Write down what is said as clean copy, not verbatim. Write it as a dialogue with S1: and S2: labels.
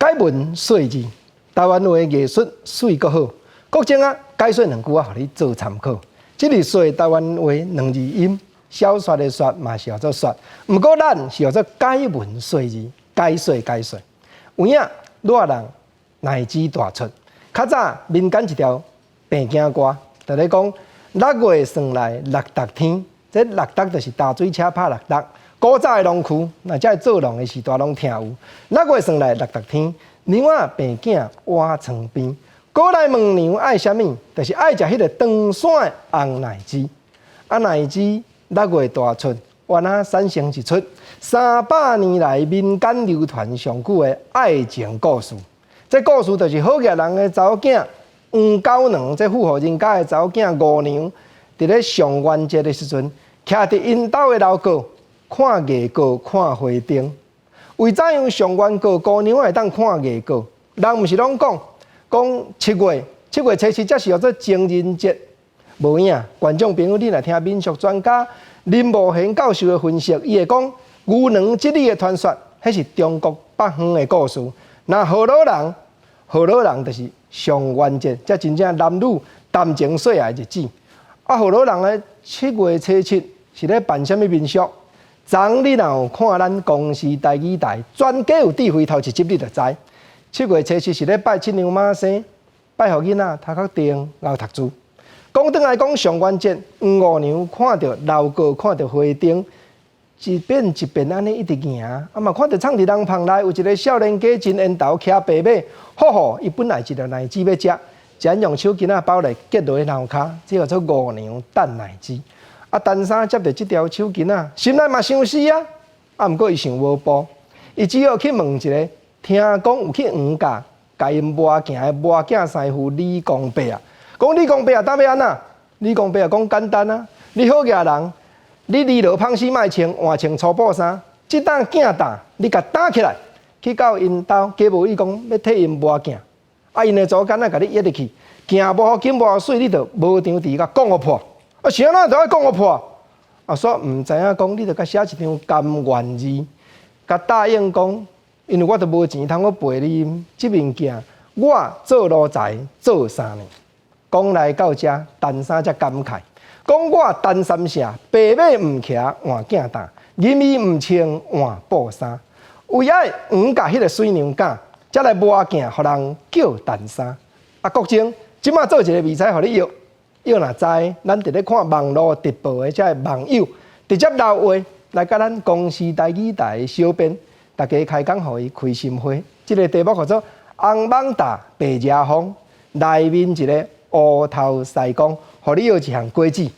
S1: 改文说字，台湾话艺术水阁好。国情啊，解说两句啊，互你做参考。即日说台湾话两字音，小说的说嘛是叫做说，毋过咱是叫做改文说字，解说。有影热人乃至大出。较早民间一条病惊歌，就咧讲6月算来6逐天，这6逐就是大水车拍6逐。古早的农区，那才做农的时代拢听有。6月算来6逐天，娘仔病囝挖床边。过来问娘爱啥物，就是爱食迄个长线的红奶鸡。啊奶鸡6月大出，原啊产生一出300年来民间流传上久的爱情故事。这故事就是好业人的查某囝黄狗娘，这富户人家的查某囝五娘，伫咧上元节的时阵，徛伫因兜的楼阁看月果、看花灯。为怎样上元果姑娘会当看月果？人毋是拢讲7月初7才是叫做情人节。无影，观众朋友，你来听民俗专家林茂贤教授的分析，伊会讲牛郎织女的传说，迄是中国北方的故事。那河洛人就是上元节，才真正男女谈情说爱的日子。啊，河洛人咧7月初7是咧办什么民俗？昨你若有看咱公视台语台专家有智慧头一集，你就知。7月初7是咧拜七娘妈生，拜互囡仔读较定，然后读书。讲转来讲上元节，黄五娘看到楼阁，看到花灯，一遍安尼一直行，啊嘛看到藏伫人棚内有一个少年家真缘投骑白马，好，伊本来一条奶鸡要食，只用手巾仔包来结落去脑骹，这叫做五娘等奶鸡。啊，陈三接到这条手巾仔，心内嘛想死啊！啊，毋过伊想无步，伊只好去问一个。听讲有去黄家，甲因磨镜的磨镜师傅李公伯啊，讲李公伯啊，当要安怎？李公伯啊，讲简单啊，你好野人，你离落芳死莫穿，换穿粗布衫，即档镜打，你甲打起来，去到因兜，家无伊讲要替因磨镜，啊，因的左干仔甲你掖入去，镜无好金无好水，你着无张伫甲讲互破，啊，是安怎着爱讲互破？啊，煞毋知影讲，你着甲写一张甘愿字，甲答应讲。因为我都无钱通我陪你即物件，我做奴才做3年，讲来到遮，陈三才感慨，讲我陈三社白马毋骑换镜担，银衣毋穿换布衫，为爱黄甲迄个水娘囝，才来磨镜，互人叫陈三。啊，国情，即马做一个迷彩，互你约若知，咱伫咧看网络直播的遮网友，直接留话来甲咱公视台语台小编。大家开讲，互伊开心花。这个题目叫做《红蟒大白热风》，内面一个乌头西公，互你有一项果子，